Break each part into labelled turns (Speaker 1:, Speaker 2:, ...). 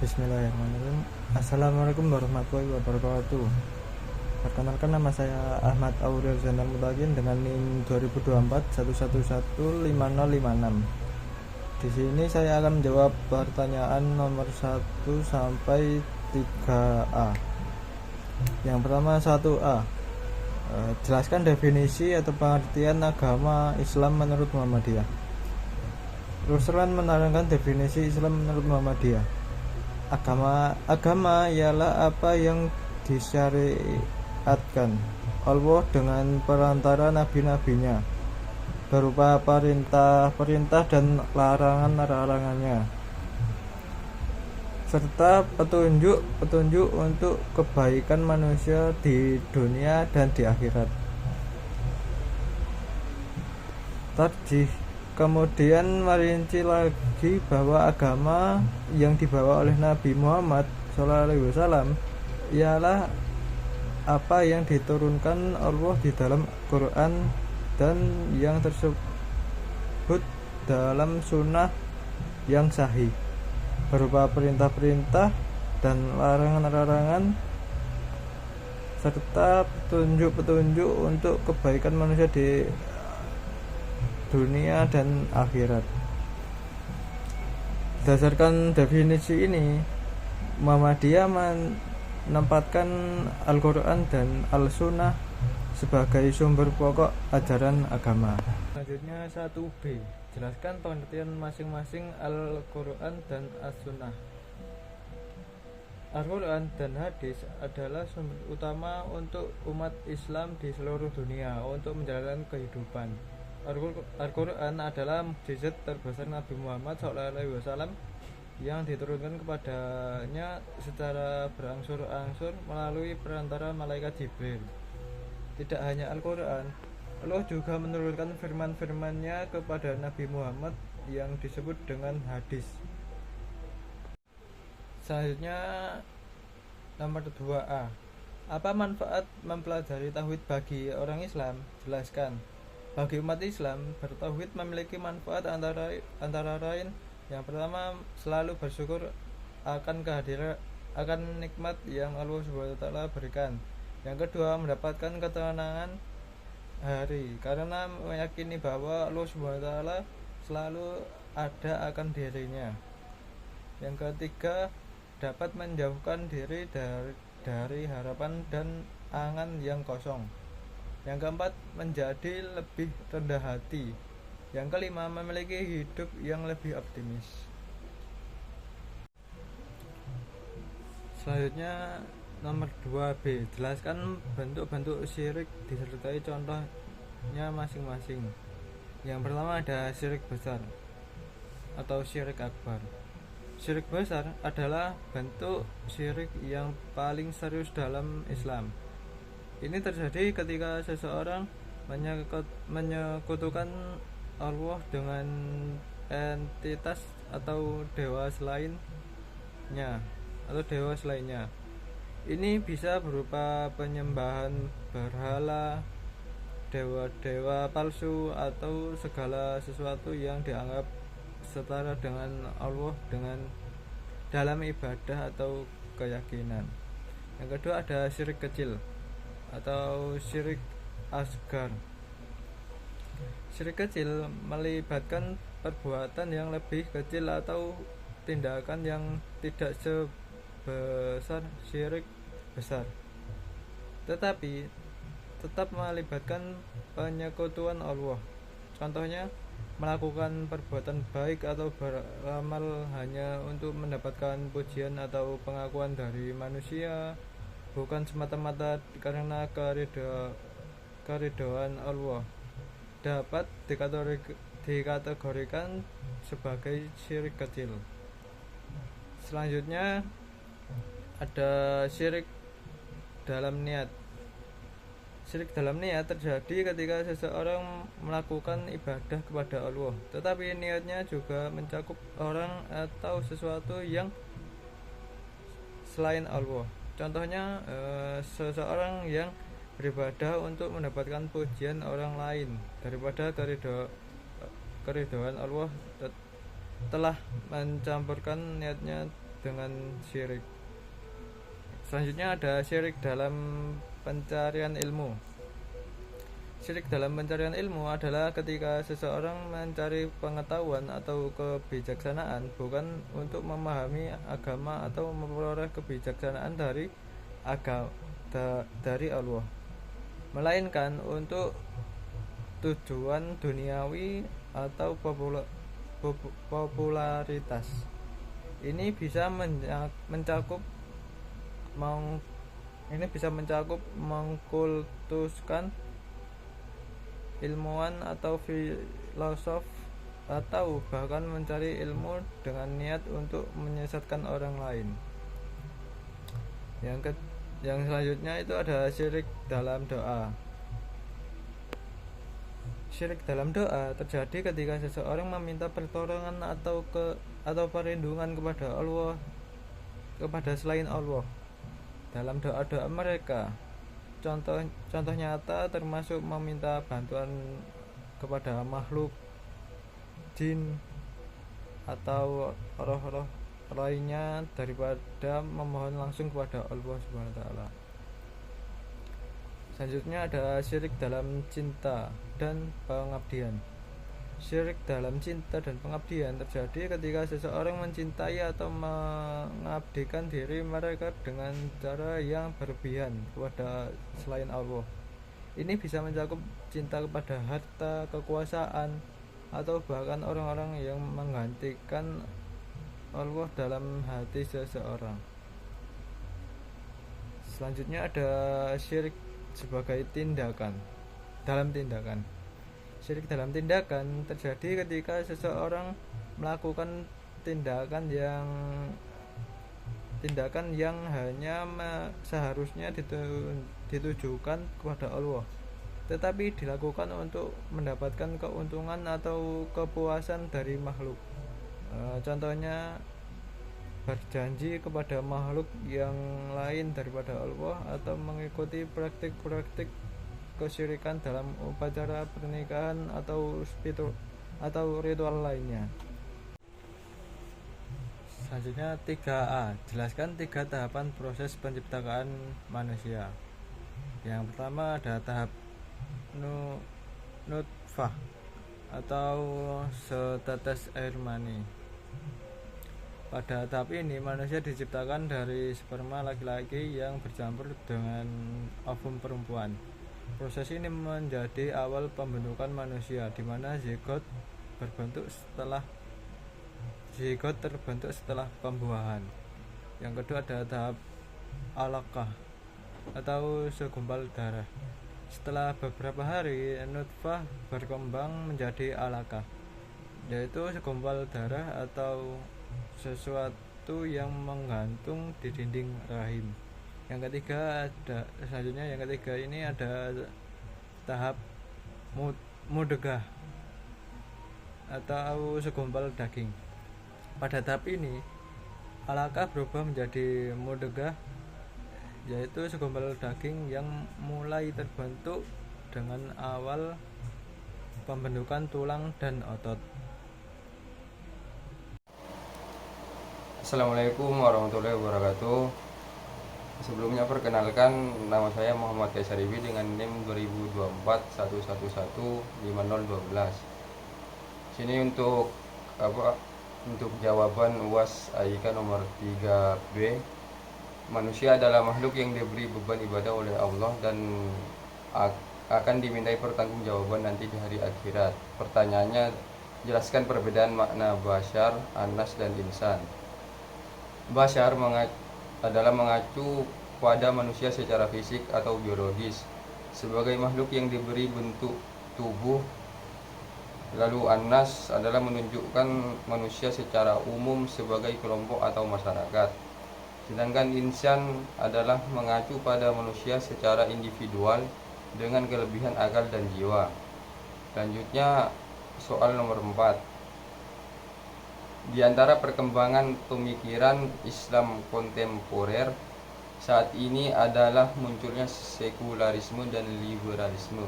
Speaker 1: Bismillahirrahmanirrahim. Assalamualaikum warahmatullahi wabarakatuh. Perkenalkan, nama saya Ahmad Aurel Zainal Mutakin dengan NIM 2024 1115056. Di sini saya akan menjawab pertanyaan nomor 1 sampai 3A. Yang pertama 1A. Jelaskan definisi atau pengertian agama Islam menurut Muhammadiyah. Ruslan menerangkan definisi Islam menurut Muhammadiyah. Agama ialah apa yang disyariatkan Allah dengan perantara nabi-nabinya, berupa perintah-perintah dan larangan-larangannya, serta petunjuk-petunjuk untuk kebaikan manusia di dunia dan di akhirat. Tarjih kemudian merinci lagi bahwa agama yang dibawa oleh Nabi Muhammad SAW ialah apa yang diturunkan Allah di dalam Quran dan yang tersebut dalam sunnah yang sahih, berupa perintah-perintah dan larangan-larangan, serta petunjuk-petunjuk untuk kebaikan manusia di dunia dan akhirat. Berdasarkan definisi ini, Muhammadiyah menempatkan Al-Quran dan Al-Sunnah sebagai sumber pokok ajaran agama. Selanjutnya 1B. Jelaskan pengertian masing-masing Al-Quran dan As-Sunnah. Al-Quran dan hadis adalah sumber utama untuk umat Islam di seluruh dunia untuk menjalankan kehidupan. Al-Quran adalah mukjizat terbesar Nabi Muhammad SAW yang diturunkan kepadanya secara berangsur-angsur melalui perantara malaikat Jibril. Tidak hanya Al-Quran, Allah juga menurunkan firman-firman-Nya kepada Nabi Muhammad yang disebut dengan hadis. Selanjutnya nomor 2A. Apa manfaat mempelajari tauhid bagi orang Islam? Jelaskan. Bagi umat Islam, bertauhid memiliki manfaat antara lain. Yang pertama, selalu bersyukur akan nikmat yang Allah SWT berikan. Yang kedua, mendapatkan ketenangan hari karena meyakini bahwa Allah SWT selalu ada akan dirinya. Yang ketiga, dapat menjauhkan diri dari harapan dan angan yang kosong. Yang keempat, menjadi lebih rendah hati. Yang kelima, memiliki hidup yang lebih optimis. Selanjutnya nomor 2B. Jelaskan bentuk-bentuk syirik disertai contohnya masing-masing. Yang pertama ada syirik besar atau syirik akbar. Syirik besar adalah bentuk syirik yang paling serius dalam Islam. Ini terjadi ketika seseorang menyekutukan Allah dengan entitas atau dewa selainnya. Ini bisa berupa penyembahan berhala, dewa-dewa palsu, atau segala sesuatu yang dianggap setara dengan Allah dalam ibadah atau keyakinan. Yang kedua ada syirik kecil atau syirik asgar. Syirik kecil melibatkan perbuatan yang lebih kecil atau tindakan yang tidak sebesar syirik besar, tetapi tetap melibatkan penyekutuan Allah. Contohnya, melakukan perbuatan baik atau beramal hanya untuk mendapatkan pujian atau pengakuan dari manusia, bukan semata-mata karena keridhaan Allah, dapat dikategorikan sebagai syirik kecil. Selanjutnya ada syirik dalam niat. Syirik dalam niat terjadi ketika seseorang melakukan ibadah kepada Allah, tetapi niatnya juga mencakup orang atau sesuatu yang selain Allah. Contohnya, seseorang yang beribadah untuk mendapatkan pujian orang lain daripada keridhaan Allah telah mencampurkan niatnya dengan syirik. Selanjutnya ada syirik dalam pencarian ilmu. Syirik dalam pencarian ilmu adalah ketika seseorang mencari pengetahuan atau kebijaksanaan bukan untuk memahami agama atau memperoleh kebijaksanaan dari Allah, melainkan untuk tujuan duniawi atau popularitas. Ini bisa mencakup mengkultuskan ilmuwan atau filosof atau bahkan mencari ilmu dengan niat untuk menyesatkan orang lain. Yang selanjutnya itu ada syirik dalam doa. Syirik dalam doa terjadi ketika seseorang meminta pertolongan atau perlindungan kepada selain Allah dalam doa-doa mereka. Contoh nyata termasuk meminta bantuan kepada makhluk, jin, atau roh-roh lainnya daripada memohon langsung kepada Allah SWT. Selanjutnya ada syirik dalam cinta dan pengabdian. Syirik dalam cinta dan pengabdian terjadi ketika seseorang mencintai atau mengabdikan diri mereka dengan cara yang berlebihan kepada selain Allah. Ini bisa mencakup cinta kepada harta, kekuasaan, atau bahkan orang-orang yang menggantikan Allah dalam hati seseorang. Selanjutnya ada syirik sebagai tindakan. Syirik dalam tindakan terjadi ketika seseorang melakukan tindakan yang hanya seharusnya ditujukan kepada Allah, tetapi dilakukan untuk mendapatkan keuntungan atau kepuasan dari makhluk. Contohnya berjanji kepada makhluk yang lain daripada Allah atau mengikuti praktik-praktik kesyirikan dalam upacara pernikahan atau ritual lainnya. Selanjutnya 3A, jelaskan 3 tahapan proses penciptaan manusia. Yang pertama ada tahap nutfah atau setetes air mani. Pada tahap ini manusia diciptakan dari sperma laki-laki yang bercampur dengan ovum perempuan. Proses ini menjadi awal pembentukan manusia, di mana zigot terbentuk setelah pembuahan. Yang kedua ada tahap alaqah atau segumpal darah. Setelah beberapa hari, nutfah berkembang menjadi alaqah, yaitu segumpal darah atau sesuatu yang menggantung di dinding rahim. Yang ketiga ini ada tahap mudghah atau segumpal daging. Pada tahap ini alaqah berubah menjadi mudghah, yaitu segumpal daging yang mulai terbentuk dengan awal pembentukan tulang dan otot.
Speaker 2: Assalamualaikum warahmatullahi wabarakatuh. Sebelumnya perkenalkan, nama saya Muhammad Kaisaribi dengan NIM 202411115012. Sini untuk jawaban UAS AIK nomor 3B. Manusia adalah makhluk yang diberi beban ibadah oleh Allah dan akan dimintai pertanggungjawaban nanti di hari akhirat. Pertanyaannya, jelaskan perbedaan makna bashar, anas, dan insan. Bashar adalah mengacu pada manusia secara fisik atau biologis sebagai makhluk yang diberi bentuk tubuh. Lalu anas adalah menunjukkan manusia secara umum sebagai kelompok atau masyarakat. Sedangkan insan adalah mengacu pada manusia secara individual dengan kelebihan akal dan jiwa. Selanjutnya soal nomor 4. Di antara perkembangan pemikiran Islam kontemporer saat ini adalah munculnya sekularisme dan liberalisme.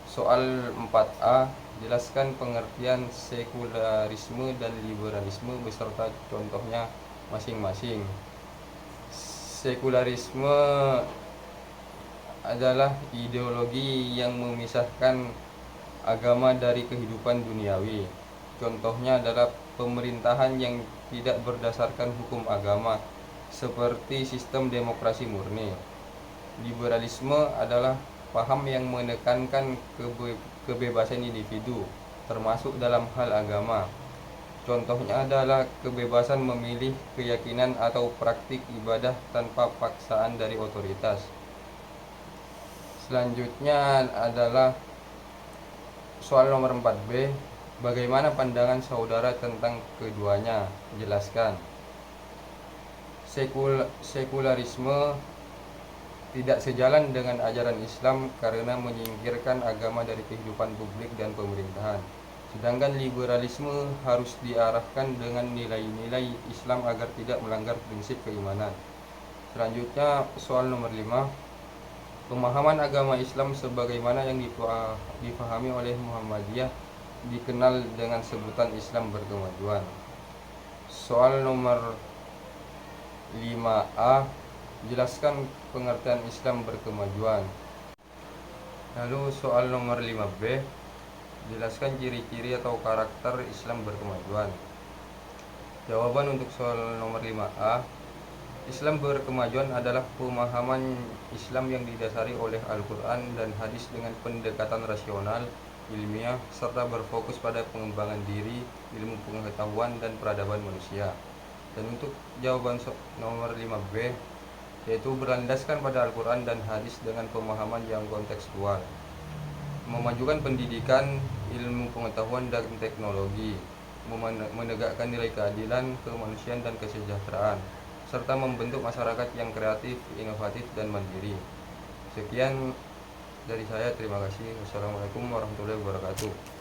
Speaker 2: Soal 4A, jelaskan pengertian sekularisme dan liberalisme beserta contohnya masing-masing. Sekularisme adalah ideologi yang memisahkan agama dari kehidupan duniawi. Contohnya adalah pemerintahan yang tidak berdasarkan hukum agama, seperti sistem demokrasi murni. Liberalisme adalah paham yang menekankan kebebasan individu, termasuk dalam hal agama. Contohnya adalah kebebasan memilih keyakinan atau praktik ibadah tanpa paksaan dari otoritas. Selanjutnya adalah soal nomor 4B. Bagaimana pandangan saudara tentang keduanya? Jelaskan. Sekularisme tidak sejalan dengan ajaran Islam karena menyingkirkan agama dari kehidupan publik dan pemerintahan. Sedangkan liberalisme harus diarahkan dengan nilai-nilai Islam agar tidak melanggar prinsip keimanan. Selanjutnya soal nomor 5. Pemahaman agama Islam sebagaimana yang dipahami oleh Muhammadiyah dikenal dengan sebutan Islam berkemajuan. Soal nomor 5A. Jelaskan pengertian Islam berkemajuan. Lalu soal nomor 5B. Jelaskan ciri-ciri atau karakter Islam berkemajuan. Jawaban untuk soal nomor 5A. Islam berkemajuan adalah pemahaman Islam yang didasari oleh Al-Quran dan hadis dengan pendekatan rasional, ilmiah, serta berfokus pada pengembangan diri, ilmu pengetahuan, dan peradaban manusia. Dan untuk jawaban nomor 5B, yaitu berlandaskan pada Al-Quran dan hadis dengan pemahaman yang kontekstual, memajukan pendidikan, ilmu pengetahuan, dan teknologi, menegakkan nilai keadilan, kemanusiaan, dan kesejahteraan, serta membentuk masyarakat yang kreatif, inovatif, dan mandiri. Sekian dari saya, terima kasih. Wassalamualaikum warahmatullahi wabarakatuh.